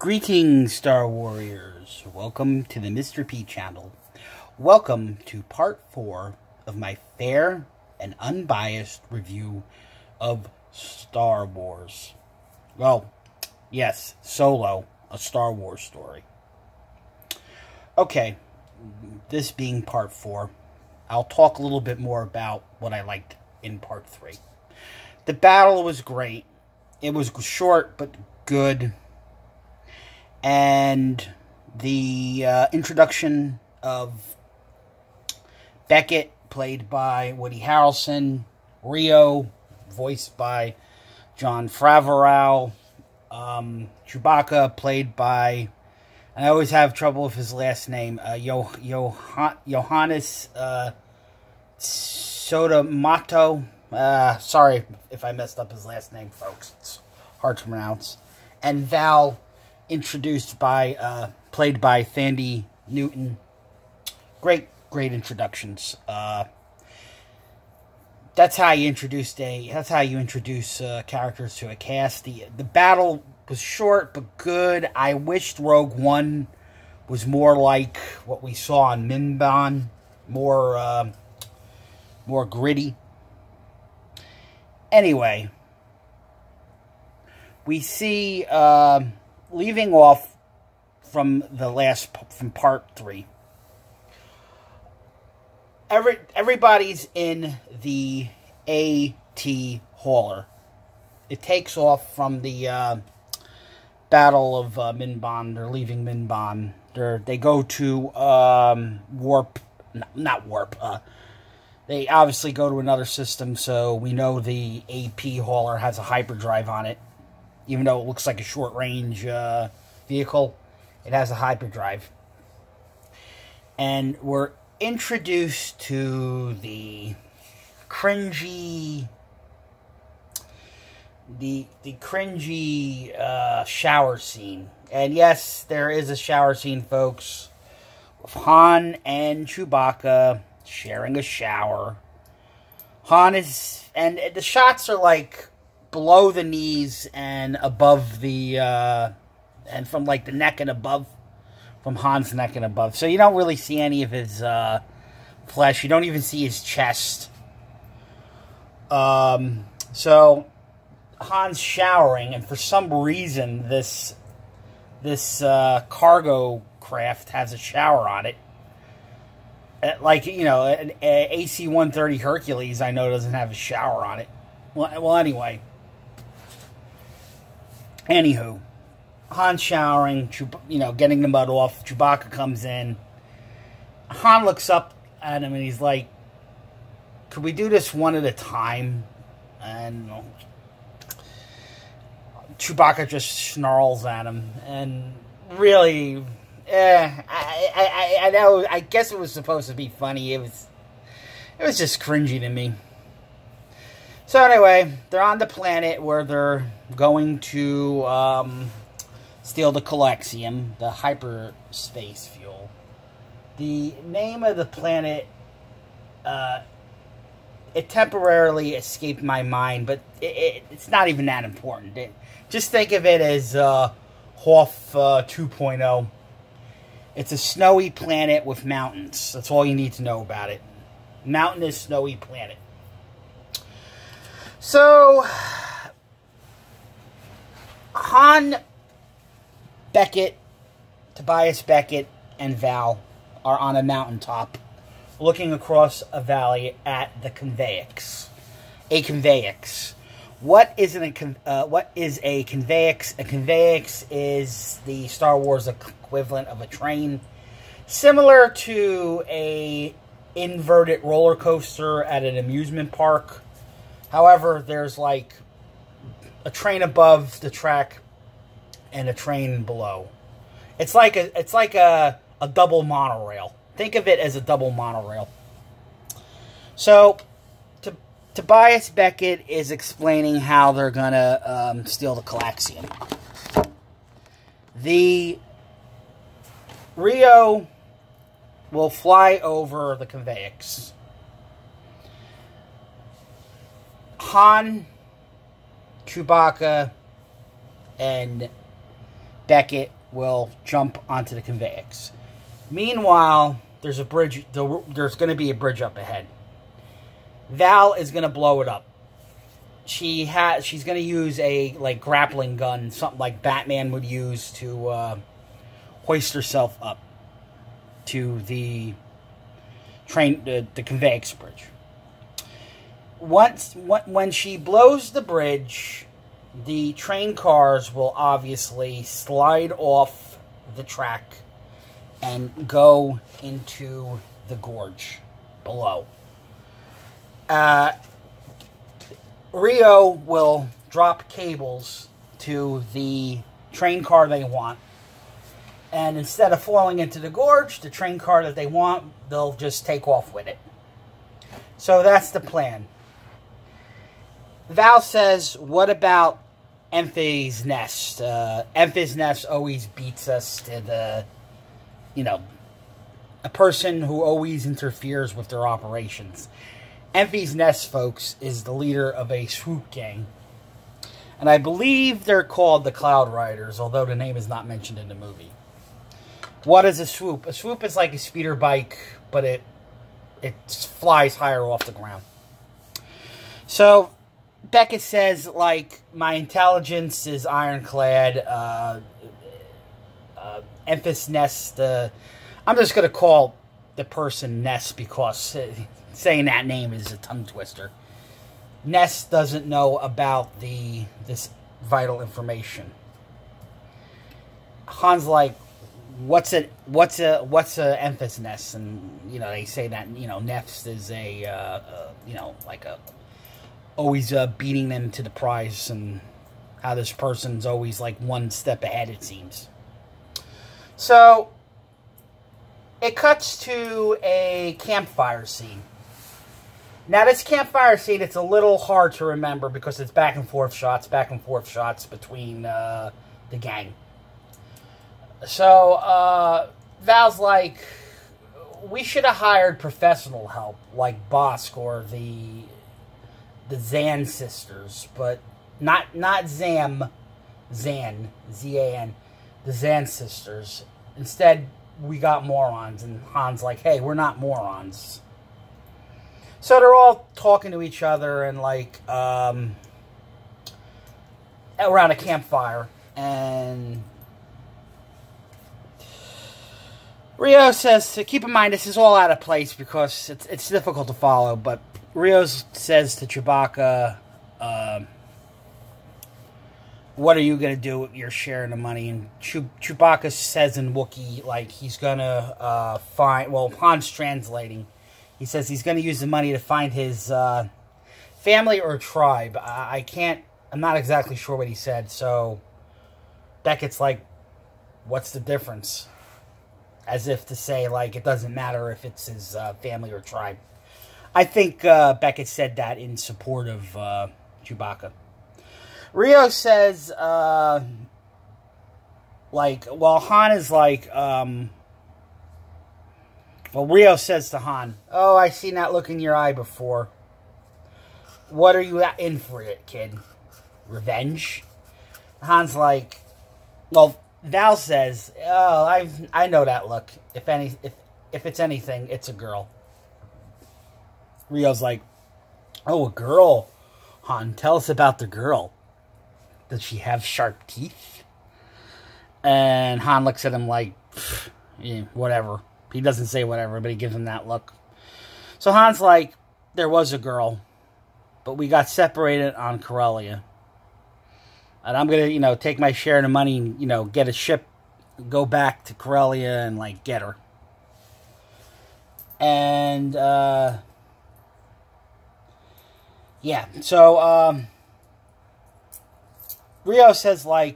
Greetings, Star Warriors. Welcome to the Mr. P channel. Welcome to part 4 of my fair and unbiased review of Star Wars. Well, yes, Solo, a Star Wars story. Okay, this being part 4, I'll talk a little bit more about what I liked in part 3. The battle was great. It was short but good. And the introduction of Beckett, played by Woody Harrelson, Rio, voiced by Jon Favreau, Chewbacca, played by, and I always have trouble with his last name, Johannes Sotomato. Sorry if I messed up his last name, folks. It's hard to pronounce. And Val, introduced by, played by Thandie Newton. Great introductions. That's how you introduce characters to a cast. The battle was short but good. I wished Rogue One was more like what we saw on Minban, more gritty. Anyway, we see, leaving off from part 3, everybody's in the AT hauler. It takes off from the Battle of Minban. They're leaving Minban. They go to they obviously go to another system, so we know the AP hauler has a hyperdrive on it. Even though it looks like a short-range vehicle, it has a hyperdrive. And we're introduced to the cringy shower scene. And yes, there is a shower scene, folks, with Han and Chewbacca sharing a shower. And the shots are like below the knees and above the, and from like the neck and above, from Han's neck and above. So you don't really see any of his flesh. You don't even see his chest. So Han's showering, and for some reason this cargo craft has a shower on it. Like, you know, an AC-130 Hercules, I know, doesn't have a shower on it. Well, anyway. Anywho, Han showering, you know, getting the mud off. Chewbacca comes in. Han looks up at him and he's like, "Could we do this one at a time?" And Chewbacca just snarls at him. And really, I know. I guess it was supposed to be funny. It was just cringy to me. So anyway, they're on the planet where they're going to steal the Colixium, the hyperspace fuel. The name of the planet, it temporarily escaped my mind, but it's not even that important. Just think of it as Hoth 2.0. It's a snowy planet with mountains. That's all you need to know about it. Mountainous, snowy planet. So, Han, Beckett, Tobias Beckett, and Val are on a mountaintop looking across a valley at the conveyance. A conveyance. What is a conveyance? A conveyance is the Star Wars equivalent of a train, similar to a inverted roller coaster at an amusement park. However, there's like a train above the track and a train below. It's like a double monorail. Think of it as a double monorail. So, Tobias Beckett is explaining how they're gonna steal the Colixium. The Rio will fly over the conveyance. Han, Chewbacca, and Beckett will jump onto the conveyance. Meanwhile, there's a bridge. There's going to be a bridge up ahead. Val is going to blow it up. She's going to use a grappling gun, something like Batman would use to hoist herself up to the the conveyance bridge. When she blows the bridge, the train cars will obviously slide off the track and go into the gorge below. Rio will drop cables to the train car they want. And instead of falling into the gorge, the train car that they want, they'll just take off with it. So that's the plan. Val says, what about Enfys Nest? Enfys Nest always beats us to the, a person who always interferes with their operations. Enfys Nest, folks, is the leader of a swoop gang. And I believe they're called the Cloud Riders, although the name is not mentioned in the movie. What is a swoop? A swoop is like a speeder bike, but it flies higher off the ground. So, Beckett says, my intelligence is ironclad. Enfys Nest, I'm just going to call the person Nest because saying that name is a tongue twister. Nest doesn't know about this vital information. Han's like, what's a Enfys Nest? And they say that Nest is always beating them to the prize, and how this person's always one step ahead, it seems. So it cuts to a campfire scene. Now, this campfire scene, it's a little hard to remember because it's back and forth shots between the gang. So, Val's like, we should have hired professional help, like Bosk or the Zan sisters, but not Zan, Z-A-N, the Zan sisters. Instead, we got morons, and Han's like, hey, we're not morons. So they're all talking to each other and around a campfire, and Rio says, keep in mind this is all out of place because it's difficult to follow, but Rio says to Chewbacca, what are you going to do with your share of the money? And Chewbacca says in Wookiee, he's going to find, well, Han's translating. He says he's going to use the money to find his family or tribe. I'm not exactly sure what he said, so Beckett's like, what's the difference? As if to say, it doesn't matter if it's his family or tribe. I think Beckett said that in support of Chewbacca. Rio says, Han is Rio says to Han, oh, I seen that look in your eye before. What are you in for it, kid? Revenge? Han's like, well, Val says, oh, I know that look. If it's anything, it's a girl. Rio's like, oh, a girl. Han, tell us about the girl. Does she have sharp teeth? And Han looks at him like, yeah, whatever. He doesn't say whatever, but he gives him that look. So Han's like, there was a girl, but we got separated on Corellia. And I'm going to, take my share of the money and, get a ship, go back to Corellia and, get her. And, yeah. So, Rio says, I'm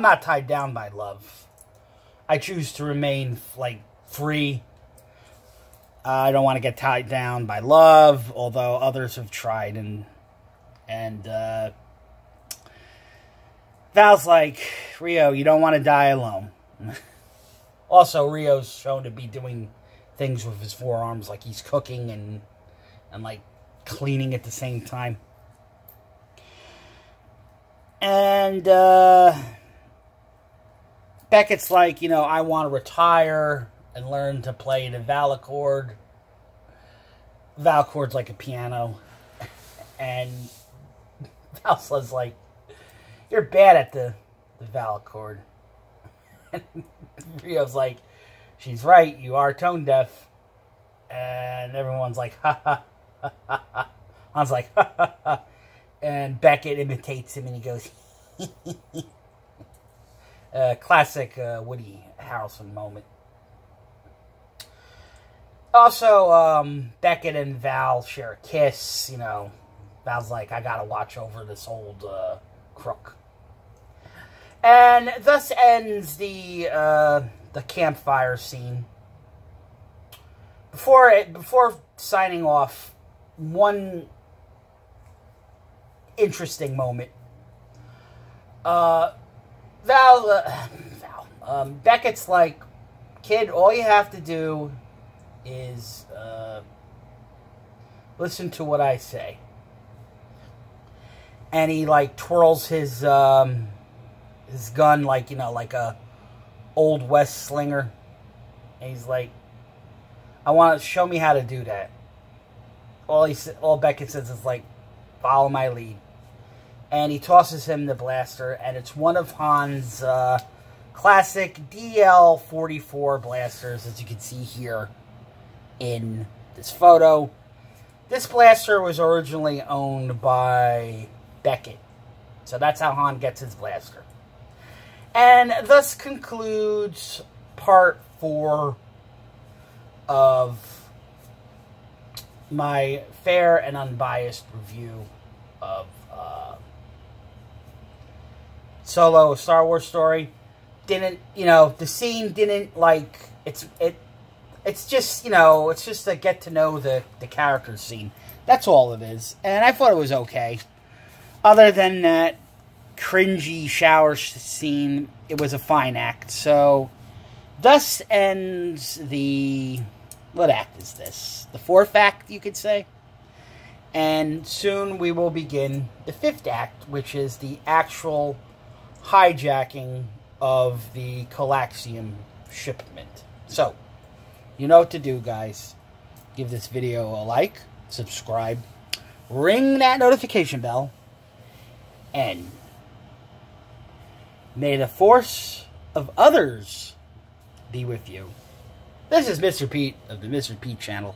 not tied down by love. I choose to remain, free. I don't want to get tied down by love, although others have tried, and Val's like, Rio, you don't want to die alone. Also, Rio's shown to be doing things with his forearms, like he's cooking and cleaning at the same time. And And Beckett's like, you know, I want to retire and learn to play the vowel chord. Vowel chord's like a piano. And Valsa's like, you're bad at the vowel chord. And Rio's like, she's right, you are tone deaf. And everyone's like, ha ha ha ha ha. Han's like, ha ha ha. And Beckett imitates him and he goes, classic Woody Harrelson moment. Also, Beckett and Val share a kiss. You know, Val's like, I gotta watch over this old crook. And thus ends the campfire scene. Before signing off, one interesting moment. Beckett's like, kid, all you have to do is listen to what I say. And he like twirls his gun like, you know, like a Old West slinger. And he's like, I want to show me how to do that. All Beckett says is like, follow my lead. And he tosses him the blaster, and it's one of Han's classic DL-44 blasters, as you can see here in this photo. This blaster was originally owned by Beckett, so that's how Han gets his blaster. And thus concludes part 4 of my fair and unbiased review of Solo, a Star Wars story. Didn't, you know, the scene didn't, like, it's just, you know, it's just a get to know the characters scene. That's all it is. And I thought it was okay. Other than that cringy shower scene, it was a fine act. So, thus ends the, what act is this? The 4th act, you could say. And soon we will begin the 5th act, which is the actual hijacking of the Calaxium shipment. So, you know what to do, guys. Give this video a like, subscribe, ring that notification bell, and may the force of others be with you. This is Mr. Pete of the Mr. Pete channel.